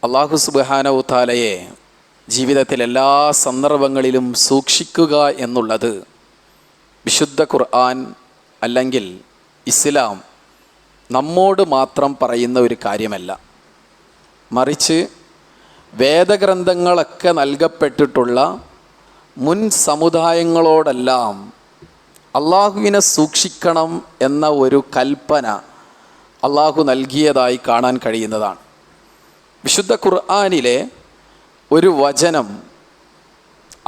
അല്ലാഹു സുബ്ഹാനഹു തആലയെ ജീവിതത്തിൽ എല്ലാ സന്ദർഭങ്ങളിലും സൂക്ഷിക്കുക എന്നുള്ളത് വിശുദ്ധ ഖുർആൻ അല്ലെങ്കിൽ ഇസ്ലാം നമ്മോട് മാത്രം പറയുന്ന ഒരു കാര്യമല്ല. മറിച്ച് വേദഗ്രന്ഥങ്ങളൊക്കെ നൽകപ്പെട്ടിട്ടുള്ള മുൻ സമുദായങ്ങളോടെല്ലാം അള്ളാഹുവിനെ സൂക്ഷിക്കണം എന്ന ഒരു കൽപ്പന അള്ളാഹു നൽകിയതായി കാണാൻ കഴിയുന്നതാണ്. വിശുദ്ധ ഖുർആനിലെ ഒരു വചനം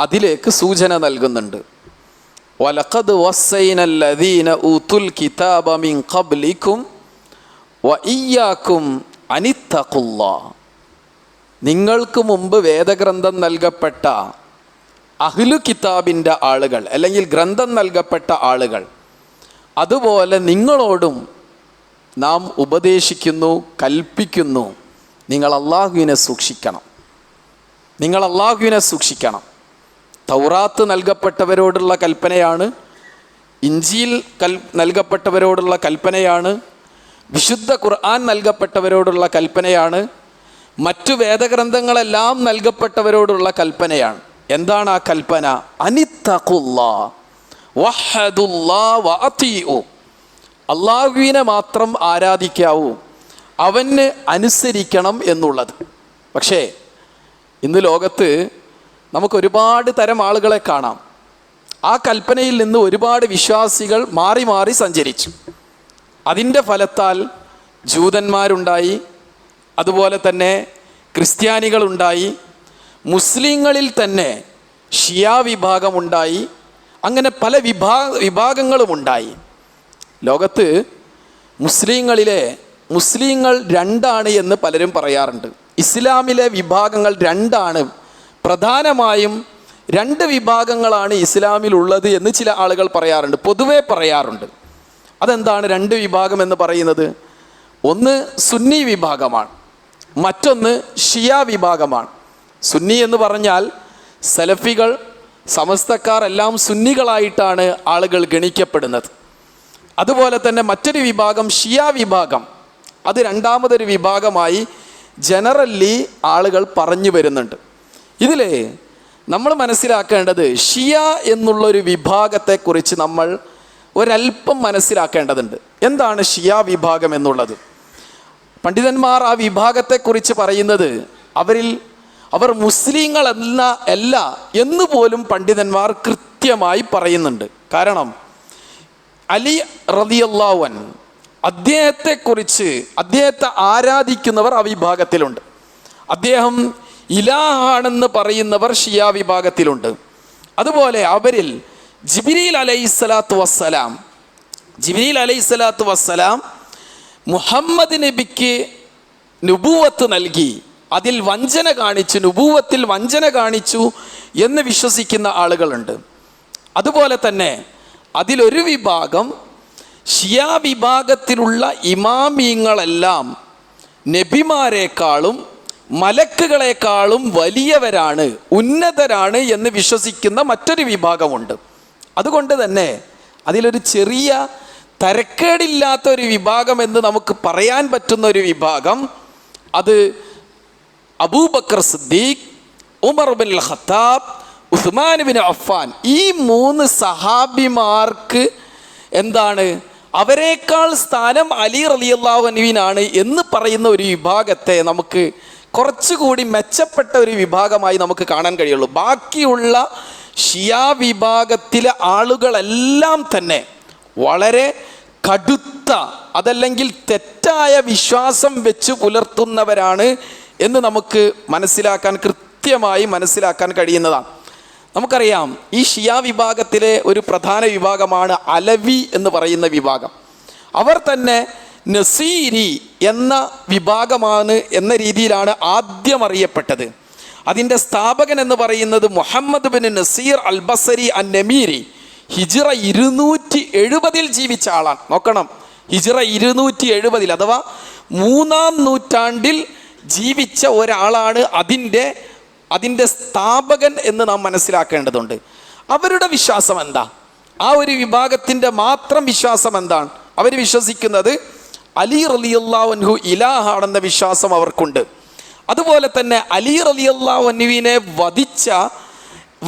അതിലേക്ക് സൂചന നൽകുന്നുണ്ട്. വലഖദ് വസ്സൈനൽ ലദീന ഊതുൽ കിതാബ മിൻ ഖബ്ലിക്കും വഇയ്യാക്കും അനിത്തഖുല്ലാഹ്. നിങ്ങൾക്ക് മുമ്പ് വേദഗ്രന്ഥം നൽകപ്പെട്ട അഹ്ലു കിതാബിൻ്റെ ആളുകൾ അല്ലെങ്കിൽ ഗ്രന്ഥം നൽകപ്പെട്ട ആളുകൾ, അതുപോലെ നിങ്ങളോടും നാം ഉപദേശിക്കുന്നു, കൽപ്പിക്കുന്നു, നിങ്ങൾ അള്ളാഹുവിനെ സൂക്ഷിക്കണം, നിങ്ങൾ അള്ളാഹുവിനെ സൂക്ഷിക്കണം. തൗറാത്ത് നൽകപ്പെട്ടവരോടുള്ള കൽപ്പനയാണ്, ഇഞ്ചീൽ നൽകപ്പെട്ടവരോടുള്ള കൽപ്പനയാണ്, വിശുദ്ധ ഖുർആൻ നൽകപ്പെട്ടവരോടുള്ള കൽപ്പനയാണ്, മറ്റു വേദഗ്രന്ഥങ്ങളെല്ലാം നൽകപ്പെട്ടവരോടുള്ള കൽപ്പനയാണ്. എന്താണ് ആ കൽപ്പന? അനിത്തഖുല്ലാഹ് വഹദുല്ലാഹ് വഅതീഉ. അള്ളാഹുവിനെ മാത്രം ആരാധിക്കാവൂ, അവന് അനുസരിക്കണം എന്നുള്ളത്. പക്ഷേ ഇന്ന് ലോകത്ത് നമുക്ക് ഒരുപാട് തരം ആളുകളെ കാണാം. ആ കൽപ്പനയിൽ നിന്ന് ഒരുപാട് വിശ്വാസികൾ മാറി മാറി സഞ്ചരിച്ചു. അതിൻ്റെ ഫലത്താൽ ജൂതന്മാരുണ്ടായി, അതുപോലെ തന്നെ ക്രിസ്ത്യാനികളുണ്ടായി, മുസ്ലിങ്ങളിൽ തന്നെ ഷിയാ വിഭാഗമുണ്ടായി, അങ്ങനെ പല വിഭാഗങ്ങളുമുണ്ടായി. ലോകത്ത് മുസ്ലിങ്ങൾ രണ്ടാണ് എന്ന് പലരും പറയാറുണ്ട്. ഇസ്ലാമിലെ വിഭാഗങ്ങൾ രണ്ടാണ്, പ്രധാനമായും രണ്ട് വിഭാഗങ്ങളാണ് ഇസ്ലാമിലുള്ളത് എന്ന് ചില ആളുകൾ പറയാറുണ്ട്, പൊതുവെ പറയാറുണ്ട്. അതെന്താണ് രണ്ട് വിഭാഗം എന്ന് പറയുന്നത്? ഒന്ന് സുന്നി വിഭാഗമാണ്, മറ്റൊന്ന് ഷിയ വിഭാഗമാണ്. സുന്നി എന്ന് പറഞ്ഞാൽ സലഫികൾ, സമസ്തക്കാർ എല്ലാം സുന്നികളായിട്ടാണ് ആളുകൾ ഗണിക്കപ്പെടുന്നത്. അതുപോലെ തന്നെ മറ്റൊരു വിഭാഗം ഷിയ വിഭാഗം, അത് രണ്ടാമതൊരു വിഭാഗമായി ജനറലി ആളുകൾ പറഞ്ഞു വരുന്നുണ്ട്. ഇതിൽ നമ്മൾ മനസ്സിലാക്കേണ്ടത് ഷിയ എന്നുള്ളൊരു വിഭാഗത്തെക്കുറിച്ച് നമ്മൾ ഒരല്പം മനസ്സിലാക്കേണ്ടതുണ്ട്. എന്താണ് ഷിയ വിഭാഗം എന്നുള്ളത്? പണ്ഡിതന്മാർ ആ വിഭാഗത്തെക്കുറിച്ച് പറയുന്നത് അവർ മുസ്ലിങ്ങൾ അല്ല എന്ന് പോലും പണ്ഡിതന്മാർ കൃത്യമായി പറയുന്നുണ്ട്. കാരണം അലി റളിയല്ലാഹു അൻഹു അദ്ദേഹത്തെ ആരാധിക്കുന്നവർ ആ വിഭാഗത്തിലുണ്ട്. അദ്ദേഹം ഇലാഹാണെന്ന് പറയുന്നവർ ഷിയ വിഭാഗത്തിലുണ്ട്. അതുപോലെ അവരിൽ ജിബ്രീൽ അലൈഹിസ്സലാത്തു വസ്സലാം മുഹമ്മദ് നബിക്ക് നുബുവത്ത് നൽകി, അതിൽ വഞ്ചന കാണിച്ചു, നുബുവത്തിൽ വഞ്ചന കാണിച്ചു എന്ന് വിശ്വസിക്കുന്ന ആളുകളുണ്ട്. അതുപോലെ തന്നെ അതിലൊരു വിഭാഗം ഷിയ വിഭാഗത്തിലുള്ള ഇമാമിയങ്ങളെല്ലാം നബിമാരെക്കാളും മലക്കുകളെക്കാളും വലിയവരാണ്, ഉന്നതരാണ് എന്ന് വിശ്വസിക്കുന്ന മറ്റൊരു വിഭാഗമുണ്ട്. അതുകൊണ്ട് തന്നെ അതിലൊരു ചെറിയ തരക്കേടില്ലാത്ത ഒരു വിഭാഗം എന്ന് നമുക്ക് പറയാൻ പറ്റുന്ന ഒരു വിഭാഗം, അത് Abu Bakr Siddique, Umar bin Khattab, Usman bin Affan, ഈ മൂന്ന് സഹാബിമാർക്ക് എന്താണ് അവരെക്കാൾ സ്ഥാനം അലി റളിയല്ലാഹു അൻഹുവിനാണ് എന്ന് പറയുന്ന ഒരു വിഭാഗത്തെ നമുക്ക് കുറച്ചുകൂടി മെച്ചപ്പെട്ട ഒരു വിഭാഗമായി നമുക്ക് കാണാൻ കഴിയുള്ളൂ. ബാക്കിയുള്ള ഷിയ വിഭാഗത്തിലെ ആളുകളെല്ലാം തന്നെ വളരെ കടുത്ത, അതല്ലെങ്കിൽ തെറ്റായ വിശ്വാസം വെച്ച് പുലർത്തുന്നവരാണ് എന്ന് നമുക്ക് കൃത്യമായി മനസ്സിലാക്കാൻ കഴിയുന്നതാണ്. നമുക്കറിയാം, ഈ ഷിയ വിഭാഗത്തിലെ ഒരു പ്രധാന വിഭാഗമാണ് അലവി എന്ന് പറയുന്ന വിഭാഗം. അവർ തന്നെ നസീരി എന്ന വിഭാഗമാണ് എന്ന രീതിയിലാണ് ആദ്യം അറിയപ്പെട്ടത്. അതിൻ്റെ സ്ഥാപകൻ എന്ന് പറയുന്നത് മുഹമ്മദ് ബിൻ നസീർ അൽ ബസരി അൻ നമീരി, ഹിജ്റ 270 ജീവിച്ച ആളാണ്. നോക്കണം, ഹിജ്റ 270 അഥവാ 3-ാം നൂറ്റാണ്ടിൽ ജീവിച്ച ഒരാളാണ് അതിൻ്റെ സ്ഥാപകൻ എന്ന് നാം മനസ്സിലാക്കേണ്ടതുണ്ട്. അവരുടെ വിശ്വാസം എന്താ? ആ ഒരു വിഭാഗത്തിൻ്റെ മാത്രം വിശ്വാസം എന്താണ്? അവർ വിശ്വസിക്കുന്നത് അലി റളിയല്ലാഹു അൻഹു ഇലാഹാണെന്ന വിശ്വാസം അവർക്കുണ്ട്. അതുപോലെ തന്നെ അലി റളിയല്ലാഹു അൻഹുവിനെ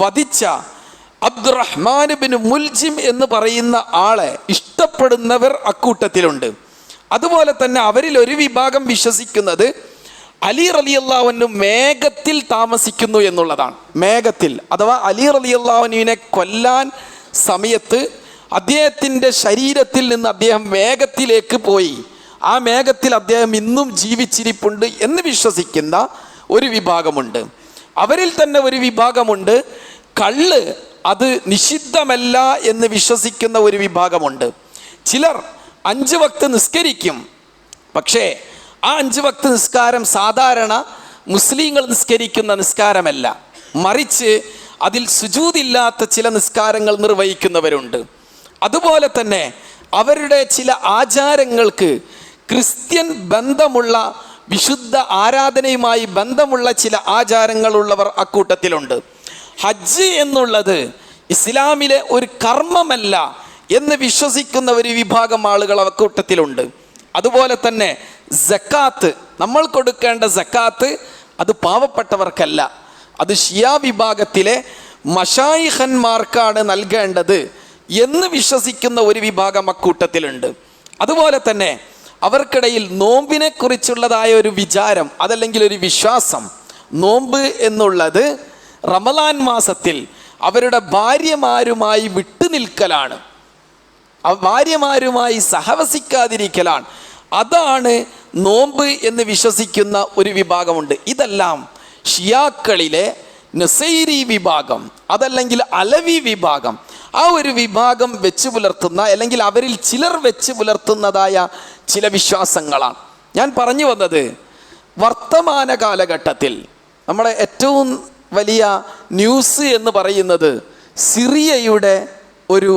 വധിച്ച അബ്ദുറഹ്മാൻ ബിൻ മുൽജിം എന്ന് പറയുന്ന ആളെ ഇഷ്ടപ്പെടുന്നവർ അക്കൂട്ടത്തിലുണ്ട്. അതുപോലെ തന്നെ അവരിൽ ഒരു വിഭാഗം വിശ്വസിക്കുന്നത് അലി റളിയല്ലാഹു അൻഹു മേഘത്തിൽ താമസിക്കുന്നു എന്നുള്ളതാണ്. മേഘത്തിൽ അഥവാ അലി റളിയല്ലാഹു അൻഹുവിനെ കൊല്ലാൻ സമയത്ത് അദ്ദേഹത്തിൻ്റെ ശരീരത്തിൽ നിന്ന് അദ്ദേഹം മേഘത്തിലേക്ക് പോയി, ആ മേഘത്തിൽ അദ്ദേഹം ഇന്നും ജീവിച്ചിരിപ്പുണ്ട് എന്ന് വിശ്വസിക്കുന്ന ഒരു വിഭാഗമുണ്ട്. അവരിൽ തന്നെ ഒരു വിഭാഗമുണ്ട് കള്ള് അത് നിഷിദ്ധമല്ല എന്ന് വിശ്വസിക്കുന്ന ഒരു വിഭാഗമുണ്ട്. ചിലർ 5 വക്ത് നിസ്കരിക്കും, പക്ഷേ ആ 5 വക്ത് നിസ്കാരം സാധാരണ മുസ്ലിങ്ങൾ നിസ്കരിക്കുന്ന നിസ്കാരമല്ല, മറിച്ച് അതിൽ സുജൂദില്ലാത്ത ചില നിസ്കാരങ്ങൾ നിർവഹിക്കുന്നവരുണ്ട്. അതുപോലെ തന്നെ അവരുടെ ചില ആചാരങ്ങൾക്ക് ക്രിസ്ത്യൻ ബന്ധമുള്ള വിശുദ്ധ ആരാധനയുമായി ബന്ധമുള്ള ചില ആചാരങ്ങളുള്ളവർ അക്കൂട്ടത്തിലുണ്ട്. ഹജ്ജ് എന്നുള്ളത് ഇസ്ലാമിലെ ഒരു കർമ്മമല്ല എന്ന് വിശ്വസിക്കുന്ന ഒരു വിഭാഗം ആളുകൾ അക്കൂട്ടത്തിലുണ്ട്. അതുപോലെ തന്നെ സക്കാത്ത്, നമ്മൾ കൊടുക്കേണ്ട സക്കാത്ത് അത് പാവപ്പെട്ടവർക്കല്ല, അത് ഷിയാ വിഭാഗത്തിലെ മശായിഖന്മാർക്കാണ് നൽകേണ്ടത് എന്ന് വിശ്വസിക്കുന്ന ഒരു വിഭാഗം അക്കൂട്ടത്തിലുണ്ട്. അതുപോലെ തന്നെ അവർക്കിടയിൽ നോമ്പിനെ കുറിച്ചുള്ളതായ ഒരു വിചാരം, അതല്ലെങ്കിൽ ഒരു വിശ്വാസം, നോമ്പ് എന്നുള്ളത് റമളാൻ മാസത്തിൽ അവരുടെ ഭാര്യമാരുമായി വിട്ടുനിൽക്കലാണ്, ഭാര്യമാരുമായി സഹവസിക്കാതിരിക്കലാണ്, അതാണ് നോമ്പ് എന്ന് വിശ്വസിക്കുന്ന ഒരു വിഭാഗമുണ്ട്. ഇതെല്ലാം ഷിയാക്കളിലെ നസൈരി വിഭാഗം, അതല്ലെങ്കിൽ അലവി വിഭാഗം, ആ ഒരു വിഭാഗം വെച്ച് പുലർത്തുന്ന, അല്ലെങ്കിൽ അവരിൽ ചിലർ വെച്ച് പുലർത്തുന്നതായ ചില വിശ്വാസങ്ങളാണ്. ഞാൻ പറഞ്ഞു വന്നത്, വർത്തമാന കാലഘട്ടത്തിൽ നമ്മുടെ ഏറ്റവും വലിയ ന്യൂസ് എന്ന് പറയുന്നത് സിറിയയുടെ ഒരു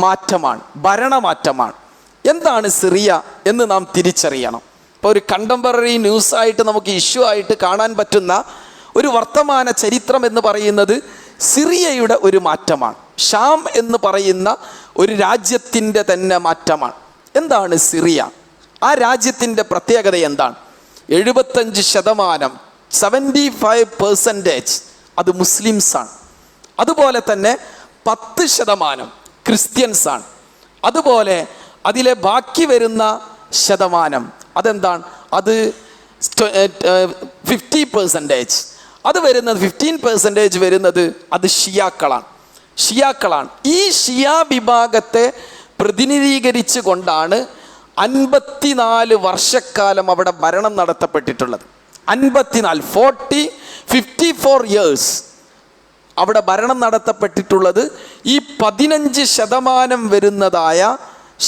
മാറ്റമാണ്, ഭരണമാറ്റമാണ്. എന്താണ് സിറിയ എന്ന് നാം തിരിച്ചറിയണം. ഇപ്പോൾ ഒരു കണ്ടംപററി ന്യൂസായിട്ട് നമുക്ക് ഇഷ്യൂ ആയിട്ട് കാണാൻ പറ്റുന്ന ഒരു വർത്തമാന ചരിത്രം എന്ന് പറയുന്നത് സിറിയയുടെ ഒരു മാറ്റമാണ്. ഷാം എന്ന് പറയുന്ന ഒരു രാജ്യത്തിൻ്റെ തന്നെ മാറ്റമാണ്. എന്താണ് സിറിയ? ആ രാജ്യത്തിൻ്റെ പ്രത്യേകത എന്താണ്? 75%, 75% അത് മുസ്ലിംസാണ്. അതുപോലെ തന്നെ 10% ക്രിസ്ത്യൻസാണ്. അതുപോലെ അതിലെ ബാക്കി വരുന്ന ശതമാനം അതെന്താണ്? അത് 50%, അത് വരുന്നത് 15% വരുന്നത് അത് ഷിയാക്കളാണ്. ഈ ഷിയ വിഭാഗത്തെ പ്രതിനിധീകരിച്ചു കൊണ്ടാണ് 54 വർഷക്കാലം അവിടെ ഭരണം നടത്തപ്പെട്ടിട്ടുള്ളത്. 54 years അവിടെ ഭരണം നടത്തപ്പെട്ടിട്ടുള്ളത് ഈ 15% വരുന്നതായ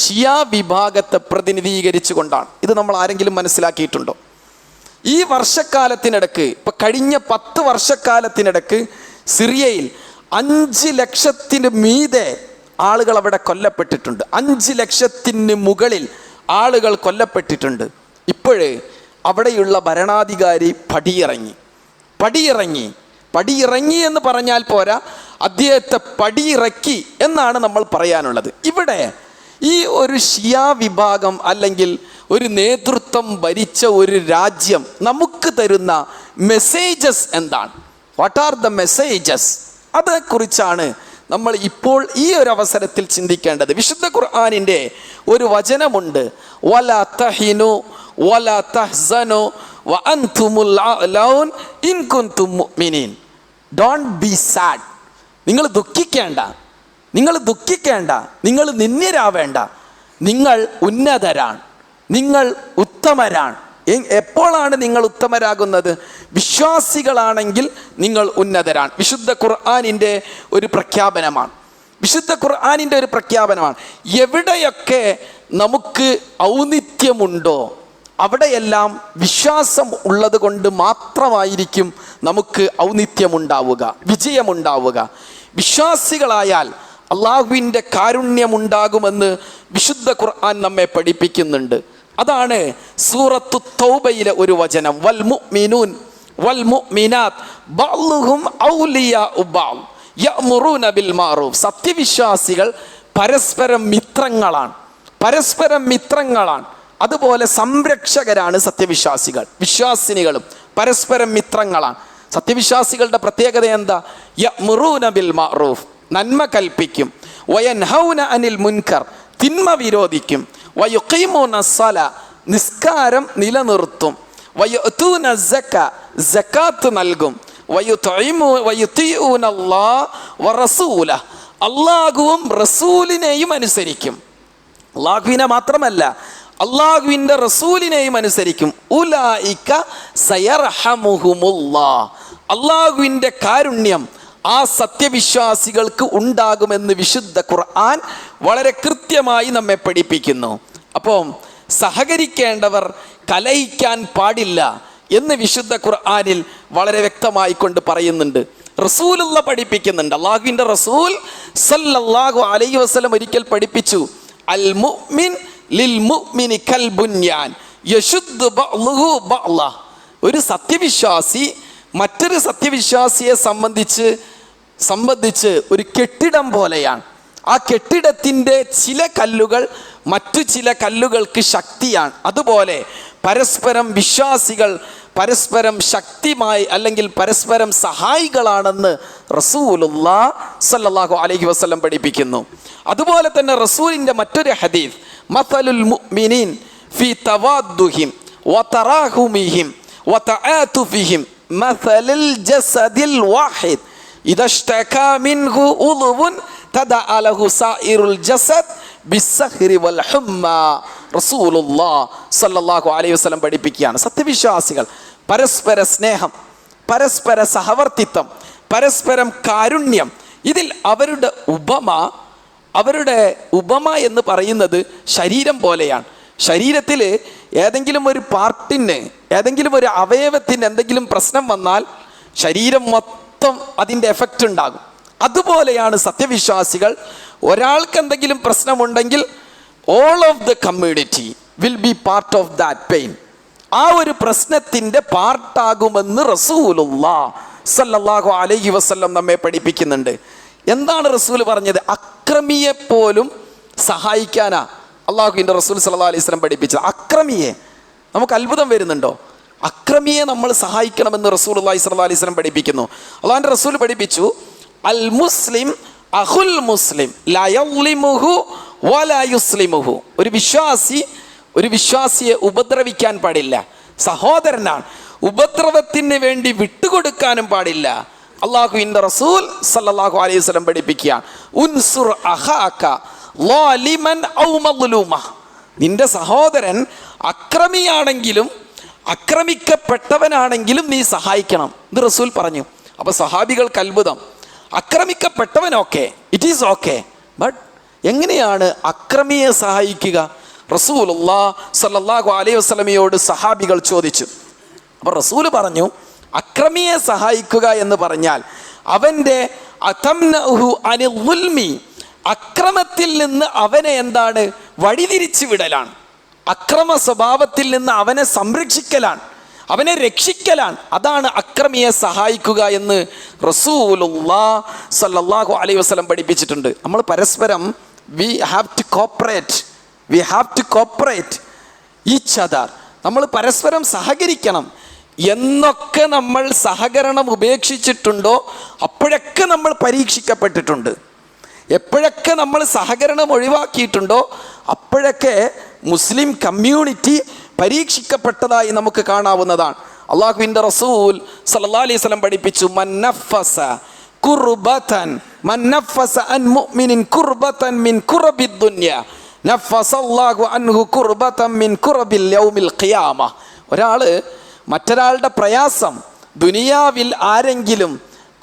ഷിയ വിഭാഗത്തെ പ്രതിനിധീകരിച്ചു കൊണ്ടാണ്. ഇത് നമ്മൾ ആരെങ്കിലും മനസ്സിലാക്കിയിട്ടുണ്ടോ? ഈ വർഷക്കാലത്തിനിടക്ക്, ഇപ്പം കഴിഞ്ഞ 10 വർഷക്കാലത്തിനിടക്ക് സിറിയയിൽ 5 ലക്ഷത്തിന് മീതെ ആളുകൾ അവിടെ കൊല്ലപ്പെട്ടിട്ടുണ്ട്. 5 ലക്ഷത്തിന് മുകളിൽ ആളുകൾ കൊല്ലപ്പെട്ടിട്ടുണ്ട്. ഇപ്പോഴേ അവിടെയുള്ള ഭരണാധികാരി പടിയിറങ്ങി എന്ന് പറഞ്ഞാൽ പോരാ, അദ്ദേഹത്തെ പടിയിറക്കി എന്നാണ് നമ്മൾ പറയാനുള്ളത്. ഇവിടെ ഈ ഒരു ഷിയ വിഭാഗം അല്ലെങ്കിൽ ഒരു നേതൃത്വം ഭരിച്ച ഒരു രാജ്യം നമുക്ക് തരുന്ന മെസ്സേജസ് എന്താണ്? What are the messages? അതേക്കുറിച്ചാണ് നമ്മൾ ഇപ്പോൾ ഈ ഒരു അവസരത്തിൽ ചിന്തിക്കേണ്ടത്. വിശുദ്ധ ഖുർആനിൻ്റെ ഒരു വചനമുണ്ട്, വലാ തഹിനു വലാ തഹ്സനു വഅൻതുമുൽ അലൗൻ ഇൻ കുൻതും മുഅ്മിനീൻ. Don't be sad. നിങ്ങൾ ദുഃഖിക്കേണ്ട, നിങ്ങൾ നിന്ദ്യരാവേണ്ട. നിങ്ങൾ ഉന്നതരാണ്, നിങ്ങൾ ഉത്തമരാണ്. എപ്പോഴാണ് നിങ്ങൾ ഉത്തമരാകുന്നത്? വിശ്വാസികളാണെങ്കിൽ നിങ്ങൾ ഉന്നതരാണ്. വിശുദ്ധ ഖുർആനിൻ്റെ ഒരു പ്രഖ്യാപനമാണ്. എവിടെയൊക്കെ നമുക്ക് ഔന്നിത്യമുണ്ടോ അവിടെയെല്ലാം വിശ്വാസം ഉള്ളത് കൊണ്ട് മാത്രമായിരിക്കും നമുക്ക് ഔന്നിത്യമുണ്ടാവുക, വിജയമുണ്ടാവുക. വിശ്വാസികളായാൽ അള്ളാഹുവിൻ്റെ കാരുണ്യമുണ്ടാകുമെന്ന് വിശുദ്ധ ഖുർആൻ നമ്മെ പഠിപ്പിക്കുന്നുണ്ട്. അതാണ് സൂറത്തു തൗബയിലെ ഒരു വചനം, വൽ മുഅ്മിനൂൻ വൽ മുഅ്മിനാത്ത് ബഅ്ളുഹും ഔലിയാഉ ബഅ്ള് യഅ്മുറൂന ബിൽ മഅറൂഫ്. സത്യവിശ്വാസികൾ പരസ്പരം മിത്രങ്ങളാണ്, അതുപോലെ സംരക്ഷകരാണ് സത്യവിശ്വാസികളും പരസ്പരം മിത്രങ്ങളാണ്. സത്യവിശ്വാസികളുടെ പ്രത്യേകത എന്താ? യഅ്മുറൂന ബിൽ മഅറൂഫ്, നന്മ കൽപ്പിക്കും, വയൻഹൗന അനിൽ മുൻകർ, തിന്മ വിരോധിക്കും, വയുഖീമൂന സ്സലാ, നിസ്കാരം നിലനിർത്തും, വയുഅ്തൂന സക്ക, സകാത്ത് നൽകും, വയുതീഊന അല്ലാഹ വറസൂലഹു, അല്ലാഹുവും റസൂലിനെയും അനുസരിക്കും. അള്ളാഹുവിനെ മാത്രമല്ല, അള്ളാഹുവിൻ്റെ റസൂലിനെയും അനുസരിക്കും. ഉലൈക സയർഹമുഹുമുല്ലാഹ്, അള്ളാഹുവിൻ്റെ കാരുണ്യം ആ സത്യവിശ്വാസികൾക്ക് ഉണ്ടാകുമെന്ന് വിശുദ്ധ ഖുർആൻ വളരെ കൃത്യമായി നമ്മെ പഠിപ്പിക്കുന്നു. അപ്പോൾ സഹകരിക്കേണ്ടവർ കലഹിക്കാൻ പാടില്ല എന്ന് വിശുദ്ധ ഖുർആനിൽ വളരെ വ്യക്തമായി കൊണ്ട് പറയുന്നുണ്ട്. റസൂലുള്ള പഠിപ്പിക്കുന്നുണ്ട്. അള്ളാഹുവിൻ്റെ റസൂൽ സല്ലല്ലാഹു അലൈഹി വസല്ലം ഒരിക്കൽ പഠിപ്പിച്ചു, അൽ മുഅ്മിൻ ലിൽ മുഅ്മിനി കൽ ബുൻയാൻ യശുദ്ദു ബഅ്ളുഹു ബഅ്ള. ഒരു സത്യവിശ്വാസി മറ്റൊരു സത്യവിശ്വാസിയെ സംബന്ധിച്ച് ഒരു കെട്ടിടം പോലെയാണ്. ആ കെട്ടിടത്തിൻ്റെ ചില കല്ലുകൾ മറ്റു ചില കല്ലുകൾക്ക് ശക്തിയാണ്. അതുപോലെ പരസ്പരം വിശ്വാസികൾ പരസ്പരം ശക്തിമായി അല്ലെങ്കിൽ പരസ്പരം സഹായികളാണെന്ന് റസൂലുള്ളാഹി സ്വല്ലല്ലാഹു അലൈഹി വസല്ലം പഠിപ്പിക്കുന്നു. അതുപോലെ തന്നെ റസൂലിൻ്റെ മറ്റൊരു ഹദീസ്, മസലുൽ മുഅ്മിനീൻ ഫീ തവാദ്ദുഹിം വതറാഹുമിഹിം വതആതുഫിഹിം മസലുൽ ജസദിൽ വാഹിദ് ഇദാ ഇശ്തകാ മിൻഹു ഉദ്വുൻ തദഅ ലഹു സായിറുൽ ജസദ് ബിസ്സഹ്രി വൽ ഹുമ്മാ. റസൂലുള്ളാഹി സ്വല്ലല്ലാഹു അലൈഹി വസല്ലം പഠിപ്പിക്കുകയാണ്, സത്യവിശ്വാസികൾ പരസ്പര സ്നേഹം, പരസ്പര സഹവർത്തിത്വം, പരസ്പരം കാരുണ്യം, ഇതിൽ അവരുടെ ഉപമ എന്ന് പറയുന്നത് ശരീരം പോലെയാണ്. ശരീരത്തിൽ ഏതെങ്കിലും ഒരു പാർട്ടിന്, ഏതെങ്കിലും ഒരു അവയവത്തിന് എന്തെങ്കിലും പ്രശ്നം വന്നാൽ ശരീരം മൊത്തം അതിൻ്റെ എഫക്റ്റ് ഉണ്ടാകും. അതുപോലെയാണ് സത്യവിശ്വാസികൾ. ഒരാൾക്ക് എന്തെങ്കിലും പ്രശ്നമുണ്ടെങ്കിൽ all of the community will be part of that pain. ആ ഒരു പ്രശ്നത്തിൻ്റെ പാർട്ടാകുമെന്ന് റസൂലുള്ളാഹി സ്വല്ലല്ലാഹു അലൈഹി വസല്ലം നമ്മെ പഠിപ്പിക്കുന്നുണ്ട്. എന്താണ് റസൂൽ പറഞ്ഞത്? അക്രമിയെ പോലും സഹായിക്കാനാ അള്ളാഹുവിൻ്റെ റസൂൽ സ്വല്ലല്ലാഹു അലൈഹി വസല്ലം പഠിപ്പിച്ചത്. അക്രമിയെ, നമുക്ക് അത്ഭുതം വരുന്നുണ്ടോ? അക്രമിയെ നമ്മൾ സഹായിക്കണമെന്ന് റസൂലുള്ളാഹി സ്വല്ലല്ലാഹു അലൈഹി വസല്ലം പഠിപ്പിക്കുന്നു. അള്ളാഹുവിൻ്റെ റസൂൽ പഠിപ്പിച്ചു, അൽ മുസ്ലിം അഖുൽ മുസ്ലിം ലാ യളിമുഹു വലാ യുസ്ലിമുഹു. ഒരു വിശ്വാസിയെ ഉപദ്രവിക്കാൻ പാടില്ല, സഹോദരനാണ്, ഉപദ്രവത്തിന് വേണ്ടി വിട്ടുകൊടുക്കാനും പാടില്ല. അള്ളാഹുവിൻ്റെ റസൂൽ സല്ലല്ലാഹു അലൈഹി വസല്ലം പഠിപ്പിക്കുകയാണ്, ഉൻസുർ അഖാക ളാലിമൻ ഔ മദ്ലൂമ. നിന്റെ സഹോദരൻ അക്രമിയാണെങ്കിലും ആക്രമിക്കപ്പെട്ടവനാണെങ്കിലും നീ സഹായിക്കണം എന്ന് റസൂൽ പറഞ്ഞു. അപ്പോൾ സഹാബികൾക്ക് അത്ഭുതം. ആക്രമിക്കപ്പെട്ടവനൊക്കെ, ഇറ്റ് ഈസ് ഓക്കെ, ബട്ട് എങ്ങനെയാണ് അക്രമിയെ സഹായിക്കുക? റസൂലുള്ളാഹി സ്വല്ലല്ലാഹു അലൈഹി വസല്ലമയോട് സഹാബികൾ ചോദിച്ചു. അപ്പോൾ റസൂൽ പറഞ്ഞു, അക്രമിയെ സഹായിക്കുക എന്ന് പറഞ്ഞാൽ അവൻ്റെ അതംനഉഹു അനിൽ ളുൽമി, അക്രമത്തിൽ നിന്ന് അവനെ എന്താണ് വഴിതിരിച്ചു വിടലാണ്. അക്രമ സ്വഭാവത്തിൽ നിന്ന് അവനെ സംരക്ഷിക്കലാണ്, അവനെ രക്ഷിക്കലാണ്. അതാണ് അക്രമിയെ സഹായിക്കുക എന്ന് റസൂലുള്ളാഹി സ്വല്ലല്ലാഹു അലൈഹി വസല്ലം പഠിപ്പിച്ചിട്ടുണ്ട്. നമ്മൾ പരസ്പരം we have to cooperate each other. നമ്മൾ പരസ്പരം സഹകരിക്കണം. എന്നൊക്കെ നമ്മൾ സഹകരണം ഉപേക്ഷിച്ചിട്ടുണ്ടോ അപ്പോഴൊക്കെ നമ്മൾ പരീക്ഷിക്കപ്പെട്ടിട്ടുണ്ട്. എപ്പോഴൊക്കെ നമ്മൾ സഹകരണം ഒഴിവാക്കിയിട്ടുണ്ടോ അപ്പോഴൊക്കെ മുസ്ലിം കമ്മ്യൂണിറ്റി പരീക്ഷിക്കപ്പെട്ടതായി നമുക്ക് കാണാവുന്നതാണ്. അള്ളാഹുവിൻ്റെ റസൂൽ സല്ലല്ലാഹു അലൈഹി വസല്ലം പഠിപ്പിച്ചു, മൻ നഫ്ഫസ അൻ മുഅ്മിനിൻ കുർബതൻ മിൻ കുറബിദ് ദുനിയ നഫ്ഫസല്ലാഹു അൻഹു കുർബതൻ മിൻ കുറബിൽ യൗമിൽ ഖിയാമ. ഒരാൾ മറ്റൊരാളുടെ പ്രയാസം ദുനിയാവിൽ ആരെങ്കിലും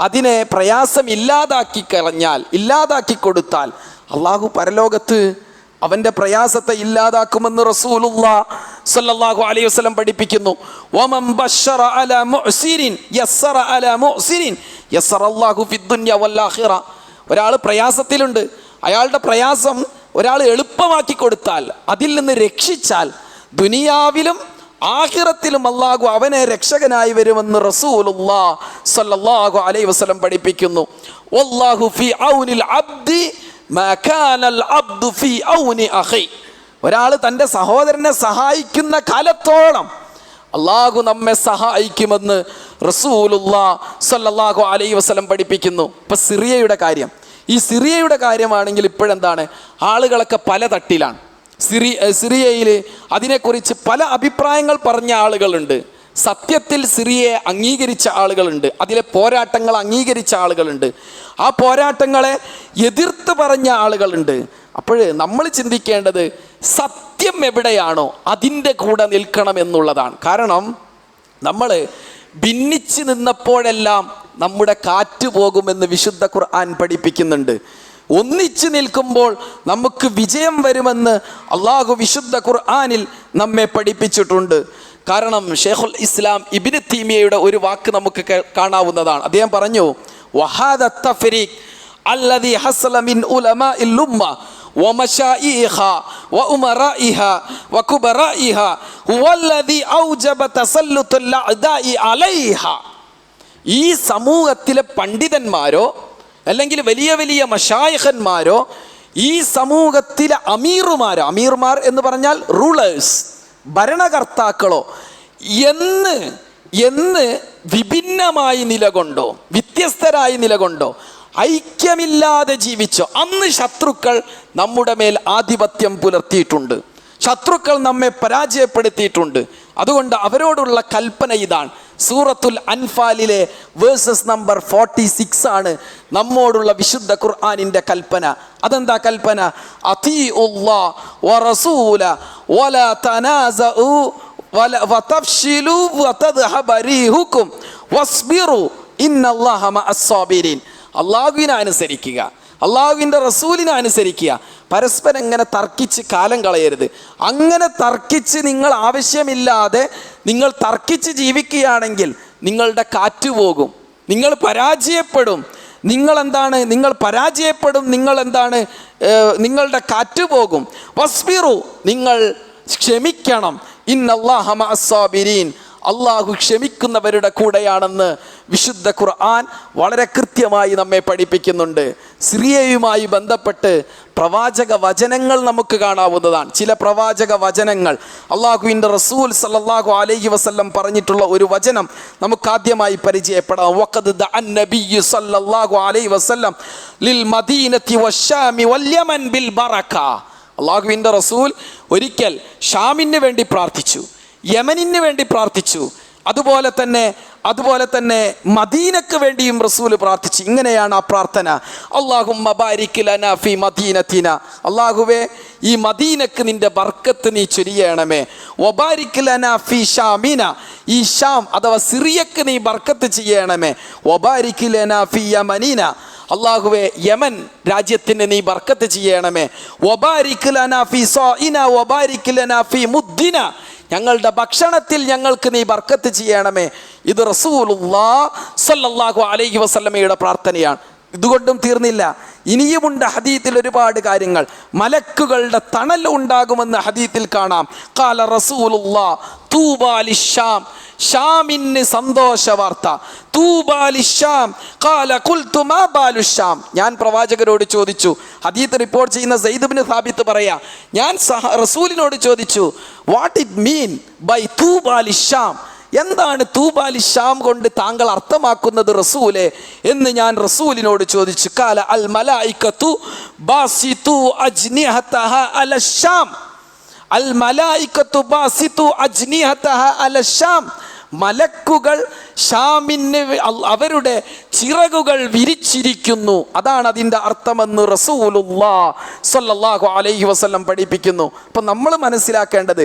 അതിനെ പ്രയാസം ഇല്ലാതാക്കി കൊടുത്താൽ അള്ളാഹു പരലോകത്ത് അവൻ്റെ പ്രയാസത്തെ ഇല്ലാതാക്കുമെന്ന് റസൂലുള്ളാഹി സ്വല്ലല്ലാഹു അലൈഹി വസല്ലം പഠിപ്പിക്കുന്നു. വമൻ ബശ്ശറ അലാ മുഅ്സിരിൻ യസ്സറ അലാ മുഅ്സിരിൻ യസ്സറല്ലാഹു ഫിദ്ദുനിയ വൽ ആഖിറ. ഒരാൾ പ്രയാസത്തിലുണ്ട്, അയാളുടെ പ്രയാസം ഒരാൾ എളുപ്പമാക്കി കൊടുത്താൽ, അതിൽ നിന്ന് രക്ഷിച്ചാൽ ദുനിയാവിലും ആഖിറത്തിലും അല്ലാഹു അവനെ രക്ഷകനായി വരുമെന്ന് റസൂലുള്ളാഹി സ്വല്ലല്ലാഹു അലൈഹി വസല്ലം പഠിപ്പിക്കുന്നു. വല്ലാഹു ഫീ ഔനിൽ അബ്ദി മാ കാനൽ അബ്ദു ഫീ ഔനി അഖി. ഒരാൾ തൻ്റെ സഹോദരനെ സഹായിക്കുന്ന കാലത്തോളം അള്ളാഹു നമ്മെ സഹായിക്കുമെന്ന് റസൂലുള്ളാഹി സ്വല്ലല്ലാഹു അലൈഹി വസല്ലം പഠിപ്പിക്കുന്നു. ഇപ്പം സിറിയയുടെ കാര്യമാണെങ്കിൽ ഇപ്പോഴെന്താണ്, ആളുകളൊക്കെ പല തട്ടിലാണ്. സിറിയയിൽ അതിനെക്കുറിച്ച് പല അഭിപ്രായങ്ങൾ പറഞ്ഞ ആളുകളുണ്ട്. സത്യത്തിൽ സിറിയയെ അംഗീകരിച്ച ആളുകളുണ്ട്, അതിലെ പോരാട്ടങ്ങൾ അംഗീകരിച്ച ആളുകളുണ്ട്, ആ പോരാട്ടങ്ങളെ എതിർത്ത് പറഞ്ഞ ആളുകളുണ്ട്. അപ്പോൾ നമ്മൾ ചിന്തിക്കേണ്ടത് സത്യം എവിടെയാണോ അതിൻ്റെ കൂടെ നിൽക്കണം എന്നുള്ളതാണ്. കാരണം നമ്മൾ ഭിന്നിച്ച് നിന്നപ്പോഴെല്ലാം നമ്മുടെ കാറ്റ് പോകുമെന്ന് വിശുദ്ധ ഖുർആൻ പഠിപ്പിക്കുന്നുണ്ട്. ഒന്നിച്ച് നിൽക്കുമ്പോൾ നമുക്ക് വിജയം വരുമെന്ന് അള്ളാഹു വിശുദ്ധ ഖുർആനിൽ നമ്മെ പഠിപ്പിച്ചിട്ടുണ്ട്. കാരണം ഷെയ്ഖുൽ ഇസ്ലാം ഇബ്നു തൈമിയയുടെ ഒരു വാക്ക് നമുക്ക് കാണാവുന്നതാണ്. അദ്ദേഹം പറഞ്ഞു, വഹാദ തഫരീഖ് അല്ലദി ഹസല മിൻ ഉലമാഇൽ ഉമ്മ വമശായിഖ വഉമറാഇഹ വകുബറാഇഹ ഹുവല്ലദി ഔജബ തസല്ലുത്തുൽ അഅദാഇ അലൈഹ. ഈ സമൂഹത്തിലെ പണ്ഡിതന്മാരോ അല്ലെങ്കിൽ വലിയ വലിയ മശായിഖന്മാരോ ഈ സമൂഹത്തിലെ അമീർമാർ എന്ന് പറഞ്ഞാൽ റൂളേഴ്സ്, ഭരണകർത്താക്കളോ എന്ന് വിഭിന്നമായി നിലകൊണ്ടോ വ്യത്യസ്തരായി നിലകൊണ്ടോ ഐക്യമില്ലാതെ ജീവിച്ചോ അന്ന് ശത്രുക്കൾ നമ്മുടെ മേൽ ആധിപത്യം പുലർത്തിയിട്ടുണ്ട്, ശത്രുക്കൾ നമ്മെ പരാജയപ്പെടുത്തിയിട്ടുണ്ട്. അതുകൊണ്ട് അവരോടുള്ള കൽപ്പന ഇതാണ്. സൂറത്തുൽ അൻഫാലിലെ വേഴ്സസ് നമ്പർ 46 ആണ് നമ്മോടുള്ള വിശുദ്ധ ഖുർആനിൻ്റെ കൽപ്പന. അതെന്താ കൽപ്പന? അതീഉല്ലാഹ വറസൂല വലാ തനാസഉ വതഫ്ശിലു വതദ്ഹബ റീഹുകും വസ്ബിറു ഇന്നല്ലാഹ മഅസ്സാബിരീൻ. അള്ളാഹുവിനെ അനുസരിക്കുക, അള്ളാഹുവിൻ്റെ റസൂലിനെ അനുസരിക്കുക. പരസ്പരം ഇങ്ങനെ തർക്കിച്ച് കാലം കളയരുത്. അങ്ങനെ തർക്കിച്ച് നിങ്ങൾ ആവശ്യമില്ലാതെ നിങ്ങൾ തർക്കിച്ച് ജീവിക്കുകയാണെങ്കിൽ നിങ്ങളുടെ കാറ്റ് പോകും, നിങ്ങൾ പരാജയപ്പെടും. നിങ്ങളുടെ കാറ്റ് പോകും. വസ്ബിറു, നിങ്ങൾ ക്ഷമിക്കണം. ഇന്നല്ലാഹ മഅസ്സാബിരീൻ, അള്ളാഹു ക്ഷമിക്കുന്നവരുടെ കൂടെയാണെന്ന് വിശുദ്ധ ഖുർആൻ വളരെ കൃത്യമായി നമ്മെ പഠിപ്പിക്കുന്നുണ്ട്. സിറിയയുമായി ബന്ധപ്പെട്ട് പ്രവാചക വചനങ്ങൾ നമുക്ക് കാണാവുന്നതാണ്. ചില പ്രവാചക വചനങ്ങൾ അള്ളാഹുവിൻ്റെ റസൂൽ സല്ലല്ലാഹു അലൈഹി വസല്ലം പറഞ്ഞിട്ടുള്ള ഒരു വചനം നമുക്ക് ആദ്യമായി പരിചയപ്പെടാം. വഖദ് ദഅൻ നബിയ്യു സല്ലല്ലാഹു അലൈഹി വസല്ലം ലിൽ മദീനത്തി വശാമി വൽയമൻ ബിൽ ബറക. അള്ളാഹുവിൻ്റെ റസൂൽ ഒരിക്കൽ ഷാമിന് വേണ്ടി പ്രാർത്ഥിച്ചു, യമനിന് വേണ്ടി പ്രാർത്ഥിച്ചു, അതുപോലെ തന്നെ മദീനക്ക് വേണ്ടിയും റസൂൽ പ്രാർത്ഥിച്ചു. ഇങ്ങനെയാണ് ആ പ്രാർത്ഥന: അല്ലാഹുമ്മ ബാരിക് ലനാ ഫീ മദീനത്തിന, അല്ലാഹുവേ ഈ മദീനക്ക് നിന്റെ ബർക്കത്ത് നീ ചൊരിയണമേ. വബാരിക് ലനാ ഫീ ഷാമിന, ഈ ഷാം അഥവാ സിറിയക്ക് നീ ബർക്കത്ത് ചെയ്യണമേ. വബാരിക് ലനാ ഫീ യമനിന, അല്ലാഹുവേ യമൻ രാജ്യത്തിന് നീ ബർക്കത്ത് ചെയ്യണമേ. വബാരിക് ലനാ ഫീ സാഇന വബാരിക് ലനാ ഫീ മുദ്ദിന, ഞങ്ങളുടെ ഭക്ഷണത്തിൽ ഞങ്ങൾക്ക് നീ ബർക്കത്ത് ചെയ്യണമേ. ഇത് റസൂലുള്ളാഹി സ്വല്ലല്ലാഹു അലൈഹി വസല്ലമയുടെ പ്രാർത്ഥനയാണ്. ഇതുകൊണ്ടും തീർന്നില്ല, ഇനിയുമുണ്ട് ഹദീത്തിൽ ഒരുപാട് കാര്യങ്ങൾ. മലക്കുകളുടെ തണൽ ഉണ്ടാകുമെന്ന് ഹദീത്തിൽ കാണാം. ഖാല റസൂലുള്ളാഹി തൂബാ ലിശ്ശാം, ഷാമിന് സന്തോഷ വാർത്ത. തൂബാ ലിശ്ശാം ഖാല ഖുൽതു മാ ബാലുശ്ശാം, ഞാൻ പ്രവാചകരോട് ചോദിച്ചു. ഹദീത്ത് റിപ്പോർട്ട് ചെയ്യുന്ന സയ്യിദ് ഇബ്നു സാബിത്ത് പറയാ, ഞാൻ റസൂലിനോട് ചോദിച്ചു, വാട്ട് ഇറ്റ് മീൻ ബൈ തൂബാ ലിശ്ശാം, എന്താണ് തൂബാ ലിശ്ശാം കൊണ്ട് താങ്കൾ അർത്ഥമാക്കുന്നത് റസൂലേ എന്ന് ഞാൻ റസൂലിനോട് ചോദിച്ചു. ഖാല അൽ മലായികതു ബാസിതു അജ്നിഹതഹ അലശ്ശാം, അൽ മലായികതു ബാസിതു അജ്നിഹതഹ അലശ്ശാം, മലക്കുകൾ ഷാമിന് അവരുടെ ചിറകുകൾ വിരിച്ചിരിക്കുന്നു, അതാണ് അതിൻ്റെ അർത്ഥമെന്ന് റസൂലുള്ളാഹി സ്വല്ലല്ലാഹു അലൈഹി വസല്ലം പഠിപ്പിക്കുന്നു. അപ്പം നമ്മൾ മനസ്സിലാക്കേണ്ടത്,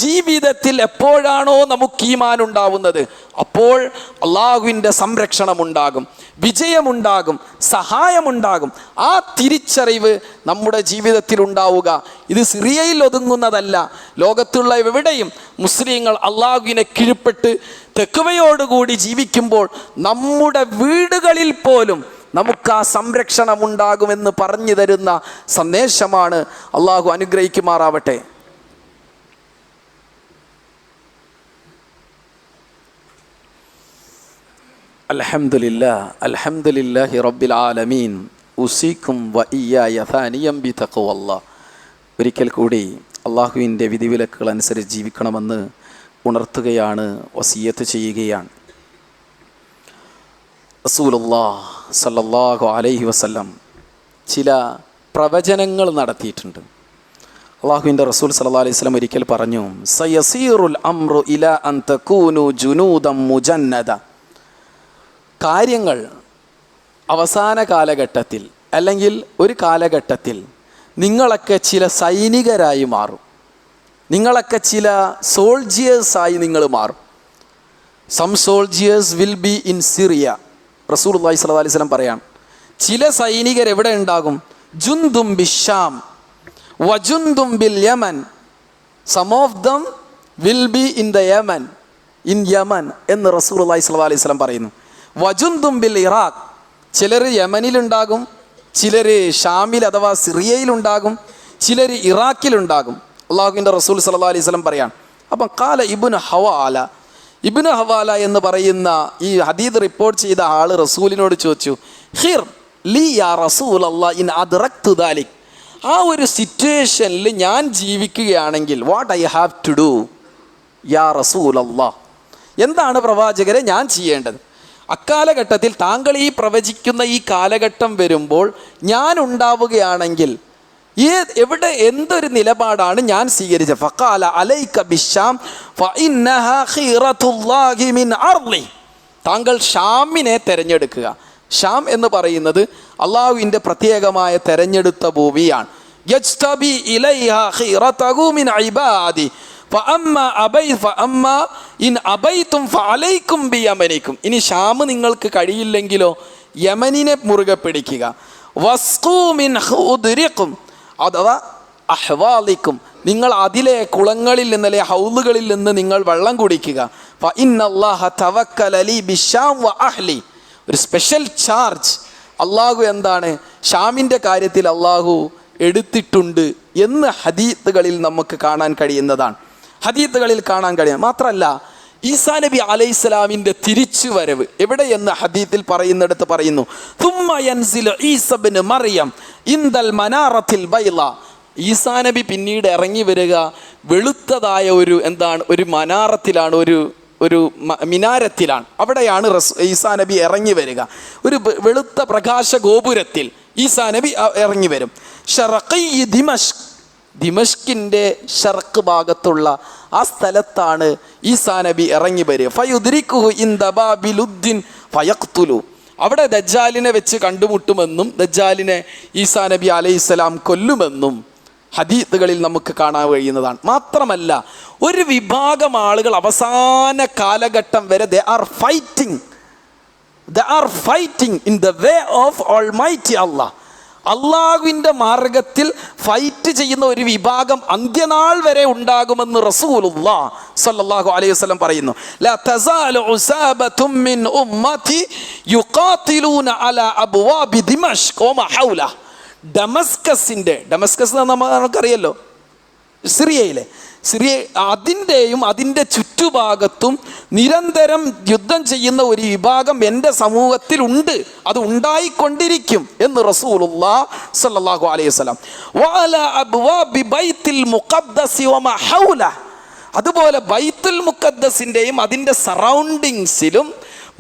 ജീവിതത്തിൽ എപ്പോഴാണോ നമുക്ക് ഈമാൻ ഉണ്ടാവുന്നത് അപ്പോൾ അള്ളാഹുവിൻ്റെ സംരക്ഷണം ഉണ്ടാകും, വിജയമുണ്ടാകും, സഹായമുണ്ടാകും. ആ തിരിച്ചറിവ് നമ്മുടെ ജീവിതത്തിൽ ഉണ്ടാവുക. ഇത് സിറിയയിൽ ഒതുങ്ങുന്നതല്ല. ലോകത്തുള്ള എവിടെയും മുസ്ലിങ്ങൾ അള്ളാഹുവിനെ കീഴ്പ്പെട്ട് തെക്കുവയോടുകൂടി ജീവിക്കുമ്പോൾ നമ്മുടെ വീടുകളിൽ പോലും നമുക്ക് ആ സംരക്ഷണം ഉണ്ടാകുമെന്ന് പറഞ്ഞു തരുന്ന സന്ദേശമാണ്. അള്ളാഹു അനുഗ്രഹിക്കുമാറാവട്ടെ. അൽഹംദുലില്ലാഹി റബ്ബിൽ ആലമീൻ. ഉസീക്കും വഇയ്യായ സാനിയം ബിതഖ്വല്ലാഹ്. ഒരിക്കൽ കൂടി അള്ളാഹുവിൻ്റെ വിധിവിലക്കുകൾ അനുസരിച്ച് ജീവിക്കണമെന്ന് ഉണർത്തുകയാണ്, വസിയത്ത് ചെയ്യുകയാണ്. റസൂലുള്ളാഹി സ്വല്ലല്ലാഹു അലൈഹി വസല്ലം ചില പ്രവചനങ്ങൾ നടത്തിയിട്ടുണ്ട്. അള്ളാഹുവിൻ്റെ റസൂൽ സല്ലല്ലാഹു അലൈഹി വസല്ലം ഒരിക്കൽ പറഞ്ഞു, സയസീറുൽ അംറു ഇലാ അൻ തകൂനു ജുനൂദൻ മുജന്നദ. കാര്യങ്ങൾ അവസാന കാലഘട്ടത്തിൽ അല്ലെങ്കിൽ ഒരു കാലഘട്ടത്തിൽ നിങ്ങളൊക്കെ ചില സൈനികരായി മാറും, നിങ്ങളൊക്കെ ചില സോൾജിയേഴ്സായി നിങ്ങൾ മാറും. Some soldiers will be in Syria. റസൂലുള്ളാഹി സ്വല്ലല്ലാഹു അലൈഹി വസല്ലം പറയാം, ചില സൈനികർ എവിടെ ഉണ്ടാകും? ജുന്ദും ബിശ്ശാം വജുന്ദും ബിൽ യമൻ. Some of them will be in the Yemen, in Yemen എന്ന് റസൂലുള്ളാഹി സ്വല്ലല്ലാഹു അലൈഹി വസല്ലം പറയുന്നു. വജുന്ദും ബിൽ ഇറാഖ്, ചിലർ യമനിലുണ്ടാകും, ചിലർ ഷാമിൽ അഥവാ സിറിയയിലുണ്ടാകും, ചിലർ ഇറാഖിലുണ്ടാകും. അള്ളാഹുവിൻ്റെ റസൂൽ സല്ലല്ലാഹു അലൈഹി വസല്ലം പറയാം. അപ്പം കാല ഇബ്നു ഹവാല എന്ന് പറയുന്ന ഈ ഹദീദ് റിപ്പോർട്ട് ചെയ്ത ആൾ റസൂലിനോട് ചോദിച്ചു, ഖിർ ലി യാ റസൂലല്ലാഹ് ഇൻ അദ്റക്തു ദാലിക്. ആ ഒരു സിറ്റുവേഷനിൽ ഞാൻ ജീവിക്കുകയാണെങ്കിൽ what I have to do യാ റസൂലല്ലാഹ്, എന്താണ് പ്രവാചകരെ ഞാൻ ചെയ്യേണ്ടത്? അക്കാലഘട്ടത്തിൽ താങ്കൾ ഈ പ്രവചിക്കുന്ന ഈ കാലഘട്ടം വരുമ്പോൾ ഞാൻ ഉണ്ടാവുകയാണെങ്കിൽ എവിടെ എന്തൊരു നിലപാടാണ് ഞാൻ സ്വീകരിച്ചത്? ഫഖാല അലൈക ബിശ്ശാം ഫഇന്നഹാ ഖീറത്തുല്ലാഹി മിൻ അർളി. താങ്കൾ ഷാമിനെ തിരഞ്ഞെടുക്കുക. ഷാം എന്ന് പറയുന്നത് അള്ളാഹുവിൻ്റെ പ്രത്യേകമായ തെരഞ്ഞെടുത്ത ഭൂമിയാണ്. യജ്തബി ഇലൈഹാ ഖീറതഹു മിൻ ഇബാദി ഫഅമ്മാ ഇൻ അബൈതും ഫഅലൈക്കും ബിയമനിക്കും. ഇനി ഷാം നിങ്ങൾക്ക് കഴിയില്ലെങ്കിലോ യമനിനെ മുറുകെ പിടിക്കുക. വസ്ഖൂ മിൻ ഖുദ്രിക്കും അഥവാ അഹ്വാലിക്കും, നിങ്ങൾ അതിലെ കുളങ്ങളിൽ നിന്ന് അല്ലെങ്കിൽ ഹൗലുകളിൽ നിന്ന് നിങ്ങൾ വെള്ളം കുടിക്കുക. ഫഇന്നല്ലാഹ തവക്കല ലി ബിശ്ശാം വ അഹ്ലി. ഒരു സ്പെഷ്യൽ ചാർജ് അള്ളാഹു എന്താണ് ഷാമിൻ്റെ കാര്യത്തിൽ അള്ളാഹു എടുത്തിട്ടുണ്ട് എന്ന് ഹദീത്തുകളിൽ നമുക്ക് കാണാൻ കഴിയുന്നതാണ്. മാത്രമല്ല ഈസാ നബി അലൈഹിസ്സലാമിൻ്റെ തിരിച്ചുവരവ് എവിടെയെന്ന് ഹദീത്തിൽ പറയുന്നിടത്ത് പറയുന്നു, തുമ്മ യൻസിലു ഈസ ഇബ്നു മറിയം ഇൻദൽ മനാറത്തിൽ ബൈള. ഈസാ നബി പിന്നീട് ഇറങ്ങി വരിക വെളുത്തതായ ഒരു മനാറത്തിലാണ്, ഒരു മിനാരത്തിലാണ്. അവിടെയാണ് ഈസാ നബി ഇറങ്ങി വരിക. ഒരു വെളുത്ത പ്രകാശ ഗോപുരത്തിൽ ഈസാ നബി ഇറങ്ങി വരും. ശർഖി ദിമഷ്കിൻ്റെ ഷർക്ക് ഭാഗത്തുള്ള ആ സ്ഥലത്താണ് ഈസാ നബി ഇറങ്ങി വരിക. ഫയുദ്രിക്കുഹു ഇൻദ ബാബിലുദ്ദീൻ ഫയഖ്തുലു. അവിടെ ദജ്ജാലിനെ വെച്ച് കണ്ടുമുട്ടുമെന്നും ദജ്ജാലിനെ ഈസാ നബി അലൈഹിസ്സലാം കൊല്ലുമെന്നും ഹദീത്തുകളിൽ നമുക്ക് കാണാൻ കഴിയുന്നതാണ്. മാത്രമല്ല ഒരു വിഭാഗം ആളുകൾ അവസാന കാലഘട്ടം വരെ they are fighting in the way of Almighty Allah. അള്ളാഹുവിൻ്റെ മാർഗത്തിൽ ഫൈറ്റ് ചെയ്യുന്ന ഒരു വിഭാഗം അന്ത്യനാൾ വരെ ഉണ്ടാകുമെന്ന് റസൂലുള്ളാഹി സ്വല്ലല്ലാഹു അലൈഹി വസല്ലം പറയുന്നു. ലാ തസാലു ഉസാബത്തും മിൻ ഉമ്മത്തി യുഖാതിലൂന അലാ അബ്വാബി ദിമഷ്ക് വ മാ ഹൗല. ഡമസ്കസ് നമുക്കറിയല്ലോ, സിറിയ അതിൻ്റെയും അതിൻ്റെ ചുറ്റുഭാഗത്തും നിരന്തരം യുദ്ധം ചെയ്യുന്ന ഒരു വിഭാഗം എൻ്റെ സമൂഹത്തിലുണ്ട്, അത് ഉണ്ടായിക്കൊണ്ടിരിക്കും എന്ന് റസൂലുള്ളാഹി സ്വല്ലല്ലാഹു അലൈഹി വസല്ലം. വഅലാ അബ്വാബി ബൈത്തുൽ മുഖദ്ദസി വമാ ഹൗല. അതുപോലെ ബൈത്തുൽ മുഖദ്ദസിൻ്റെയും അതിൻ്റെ സറൗണ്ടിങ്സിലും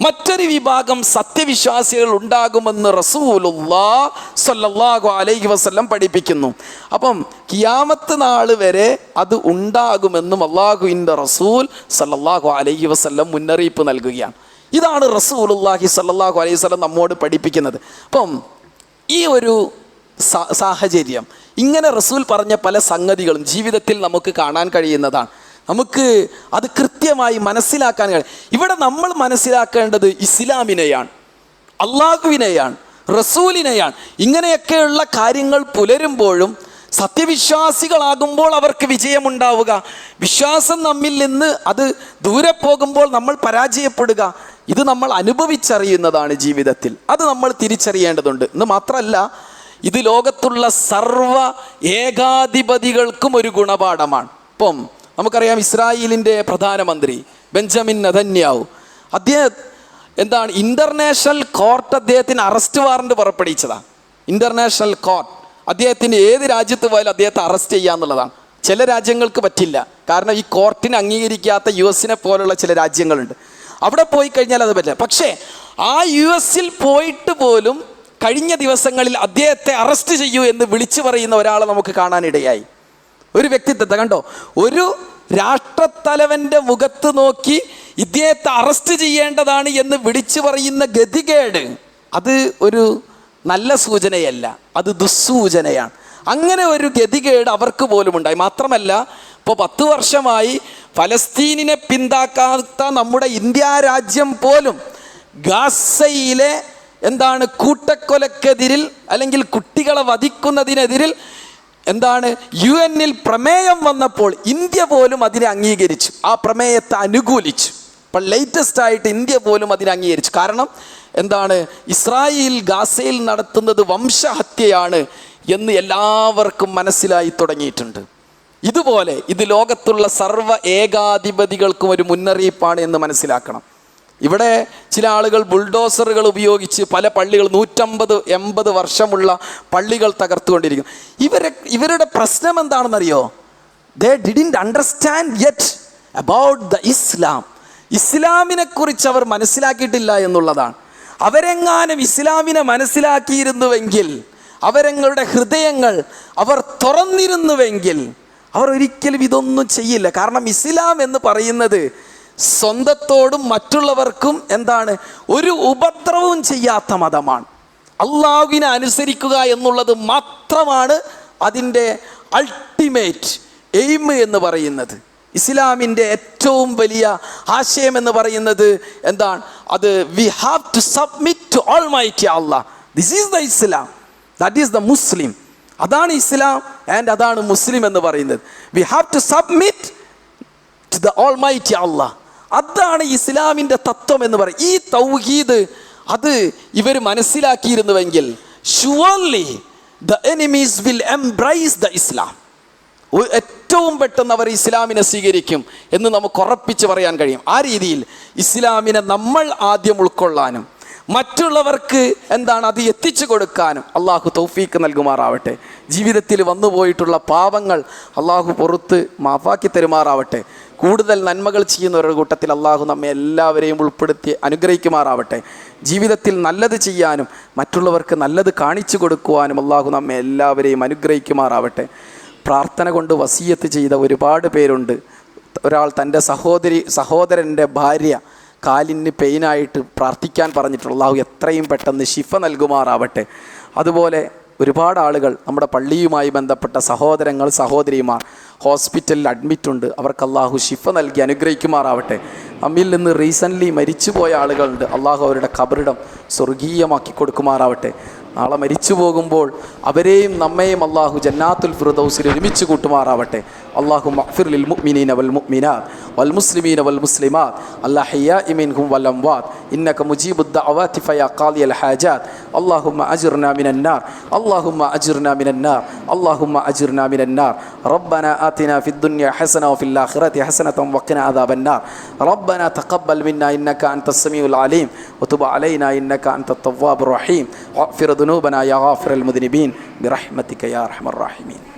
മറ്റൊരു വിഭാഗം സത്യവിശ്വാസികൾ ഉണ്ടാകുമെന്ന് റസൂലുള്ളാഹി സ്വല്ലല്ലാഹു അലൈഹി വസല്ലം പഠിപ്പിക്കുന്നു. അപ്പം ഖിയാമത്ത് നാൾ വരെ അത് ഉണ്ടാകുമെന്നും അള്ളാഹുവിൻ്റെ റസൂൽ സ്വല്ലല്ലാഹു അലൈഹി വസല്ലം മുന്നറിയിപ്പ് നൽകുകയാണ്. ഇതാണ് റസൂലുള്ളാഹി സ്വല്ലല്ലാഹു അലൈഹി വസല്ലം നമ്മോട് പഠിപ്പിക്കുന്നത്. അപ്പം ഈ ഒരു സാഹചര്യം ഇങ്ങനെ റസൂൽ പറഞ്ഞ പല സംഗതികളും ജീവിതത്തിൽ നമുക്ക് കാണാൻ കഴിയുന്നതാണ്. നമുക്ക് അത് കൃത്യമായി മനസ്സിലാക്കാൻ കഴിയും. ഇവിടെ നമ്മൾ മനസ്സിലാക്കേണ്ടത് ഇസ്ലാമിനെയാണ്, അള്ളാഹുവിനെയാണ്, റസൂലിനെയാണ്. ഇങ്ങനെയൊക്കെയുള്ള കാര്യങ്ങൾ പുലരുമ്പോഴും സത്യവിശ്വാസികളാകുമ്പോൾ അവർക്ക് വിജയമുണ്ടാവുക, വിശ്വാസം നമ്മിൽ നിന്ന് അത് ദൂരെ പോകുമ്പോൾ നമ്മൾ പരാജയപ്പെടുക, ഇത് നമ്മൾ അനുഭവിച്ചറിയുന്നതാണ് ജീവിതത്തിൽ. അത് നമ്മൾ തിരിച്ചറിയേണ്ടതുണ്ട്. എന്ന് മാത്രമല്ല, ഇത് ലോകത്തുള്ള സർവ്വ ഏകാധിപതികൾക്കും ഒരു ഗുണപാഠമാണ്. ഇപ്പം നമുക്കറിയാം, ഇസ്രായേലിൻ്റെ പ്രധാനമന്ത്രി ബെഞ്ചമിൻ നെതന്യാഹു, അദ്ദേഹം ഇൻ്റർനാഷണൽ കോർട്ട് അദ്ദേഹത്തിന് അറസ്റ്റ് വാറണ്ട് പുറപ്പെടുവിച്ചതാണ്. ഇൻ്റർനാഷണൽ കോർട്ട് അദ്ദേഹത്തിന് ഏത് രാജ്യത്ത് പോയാലും അദ്ദേഹത്തെ അറസ്റ്റ് ചെയ്യാന്നുള്ളതാണ്. ചില രാജ്യങ്ങൾക്ക് പറ്റില്ല. കാരണം ഈ കോർട്ടിന് അംഗീകരിക്കാത്ത US പോലുള്ള ചില രാജ്യങ്ങളുണ്ട്. അവിടെ പോയി കഴിഞ്ഞാൽ അത് പറ്റില്ല. പക്ഷേ ആ US പോയിട്ട് പോലും കഴിഞ്ഞ ദിവസങ്ങളിൽ അദ്ദേഹത്തെ അറസ്റ്റ് ചെയ്യൂ എന്ന് വിളിച്ചു പറയുന്ന ഒരാളെ നമുക്ക് കാണാനിടയായി. ഒരു വ്യക്തിത്വത്തെ കണ്ടോ, ഒരു രാഷ്ട്രത്തലവൻ്റെ മുഖത്ത് നോക്കി ഇദ്ദേഹത്തെ അറസ്റ്റ് ചെയ്യേണ്ടതാണ് എന്ന് വിളിച്ചു പറയുന്ന ഗതികേട്, അത് ഒരു നല്ല സൂചനയല്ല, അത് ദുസ്സൂചനയാണ്. അങ്ങനെ ഒരു ഗതികേട് അവർക്ക് പോലും ഉണ്ടായി. മാത്രമല്ല, ഇപ്പോൾ 10 വർഷമായി ഫലസ്തീനിനെ പിന്താക്കാത്ത നമ്മുടെ ഇന്ത്യ രാജ്യം പോലും ഗാസയിലെ കൂട്ടക്കൊലക്കെതിരിൽ അല്ലെങ്കിൽ കുട്ടികളെ വധിക്കുന്നതിനെതിരിൽ UN പ്രമേയം വന്നപ്പോൾ ഇന്ത്യ പോലും അതിനെ അംഗീകരിച്ചു, ആ പ്രമേയത്തെ അനുകൂലിച്ചു. ഇപ്പോൾ ലേറ്റസ്റ്റ് ആയിട്ട് ഇന്ത്യ പോലും അതിനെ അംഗീകരിച്ചു. കാരണം ഇസ്രായേൽ ഗാസയിൽ നടത്തുന്നത് വംശഹത്യയാണ് എന്ന് എല്ലാവർക്കും മനസ്സിലായി തുടങ്ങിയിട്ടുണ്ട്. ഇതുപോലെ ഇത് ലോകത്തുള്ള സർവ്വ ഏകാധിപതികൾക്കും ഒരു മുന്നറിയിപ്പാണ് എന്ന് മനസ്സിലാക്കണം. ഇവിടെ ചില ആളുകൾ ബുൾഡോസറുകൾ ഉപയോഗിച്ച് പല പള്ളികൾ 150-80 വർഷമുള്ള പള്ളികൾ തകർത്തുകൊണ്ടിരിക്കും. ഇവരുടെ പ്രശ്നം എന്താണെന്നറിയോ? They didn't understand yet about the Islam. ഇസ്ലാമിനെ കുറിച്ച് അവർ മനസ്സിലാക്കിയിട്ടില്ല എന്നുള്ളതാണ്. അവരെങ്ങാനും ഇസ്ലാമിനെ മനസ്സിലാക്കിയിരുന്നുവെങ്കിൽ, അവരങ്ങളുടെ ഹൃദയങ്ങൾ അവർ തുറന്നിരുന്നുവെങ്കിൽ, അവർ ഒരിക്കലും ഇതൊന്നും ചെയ്യില്ല. കാരണം ഇസ്ലാം എന്ന് പറയുന്നത് സ്വന്തത്തോടും മറ്റുള്ളവർക്കും ഒരു ഉപദ്രവവും ചെയ്യാത്ത മതമാണ്. അള്ളാഹുവിനെ അനുസരിക്കുക എന്നുള്ളത് മാത്രമാണ് അതിൻ്റെ അൾട്ടിമേറ്റ് എയിം എന്ന് പറയുന്നത്. ഇസ്ലാമിൻ്റെ ഏറ്റവും വലിയ ആശയം എന്ന് പറയുന്നത് അത് we have to submit to almighty Allah. This is the Islam, that is the Muslim. അതാണ് ഇസ്ലാം ആൻഡ് അതാണ് മുസ്ലിം എന്ന് പറയുന്നത്. We have to submit to the almighty Allah. അതാണ് ഇസ്ലാമിൻ്റെ തത്വം എന്ന് പറയും. ഈ തൗഹീദ് അത് ഇവർ മനസ്സിലാക്കിയിരുന്നുവെങ്കിൽ surely the enemies will embrace the Islam. ഏറ്റവും പെട്ടെന്ന് അവർ ഇസ്ലാമിനെ സ്വീകരിക്കും എന്ന് നമുക്ക് ഉറപ്പിച്ച് പറയാൻ കഴിയും. ആ രീതിയിൽ ഇസ്ലാമിനെ നമ്മൾ ആദ്യം ഉൾക്കൊള്ളാനും മറ്റുള്ളവർക്ക് അത് എത്തിച്ചു കൊടുക്കാനും അള്ളാഹു തൗഫീക്ക് നൽകുമാറാവട്ടെ. ജീവിതത്തിൽ വന്നുപോയിട്ടുള്ള പാവങ്ങൾ അള്ളാഹു പുറത്ത് മാഫാക്കി തരുമാറാവട്ടെ. കൂടുതൽ നന്മകൾ ചെയ്യുന്നവരുടെ കൂട്ടത്തിൽ അള്ളാഹു നമ്മെ എല്ലാവരെയും ഉൾപ്പെടുത്തി അനുഗ്രഹിക്കുമാറാവട്ടെ. ജീവിതത്തിൽ നല്ലത് ചെയ്യാനും മറ്റുള്ളവർക്ക് നല്ലത് കാണിച്ചു കൊടുക്കുവാനും അള്ളാഹു നമ്മെ എല്ലാവരെയും അനുഗ്രഹിക്കുമാറാവട്ടെ. പ്രാർത്ഥന കൊണ്ട് വസിയത്ത് ചെയ്ത ഒരുപാട് പേരുണ്ട്. ഒരാൾ തൻ്റെ സഹോദരൻ്റെ ഭാര്യ കാലിന് പെയിനായിട്ട് പ്രാർത്ഥിക്കാൻ പറഞ്ഞിട്ടുള്ള അള്ളാഹു എത്രയും പെട്ടെന്ന് ശിഫ നൽകുമാറാവട്ടെ. അതുപോലെ ഒരുപാട് ആളുകൾ നമ്മുടെ പള്ളിയുമായി ബന്ധപ്പെട്ട സഹോദരങ്ങൾ സഹോദരിമാർ ഹോസ്പിറ്റലിൽ അഡ്മിറ്റുണ്ട്. അവർക്ക് അള്ളാഹു ശിഫ നൽകി അനുഗ്രഹിക്കുമാറാവട്ടെ. നമ്മിൽ നിന്ന് റീസെൻ്റ്ലി മരിച്ചുപോയ ആളുകളുണ്ട്. അള്ളാഹു അവരുടെ ഖബറിടം സ്വർഗീയമാക്കി കൊടുക്കുമാറാവട്ടെ. നാളെ മരിച്ചു പോകുമ്പോൾ അവരെയും നമ്മയും അള്ളാഹു ജന്നാത്തുൽ ഫിർദൗസിൽ ഒരുമിച്ച് കൂട്ടുമാറാവട്ടെ. അള്ളാഹു മഗ്ഫിർ ലിൽ മുഅ്മിനീന വൽ മുഅ്മിനാത്ത് വൽ മുസ്ലിമീന വൽ മുസ്ലിമാത്ത് അൽഹയ്യാഇ മിൻഹും വൽ അംവാത്ത് ഇന്നക മുജീബുദ് ദഅവാതി ഫയാ ഖാദിയൽ ഹാജാത്ത് اللهم أجرنا من النار اللهم أجرنا من النار اللهم أجرنا من النار ربنا آتنا في الدنيا حسنة وفي الآخرة حسنة وقنا عذاب النار ربنا تقبل منا إنك أنت السميع العليم وتب علينا إنك أنت التواب الرحيم واغفر ذنوبنا يا غافر المذنبين برحمتك يا أرحم الراحمين.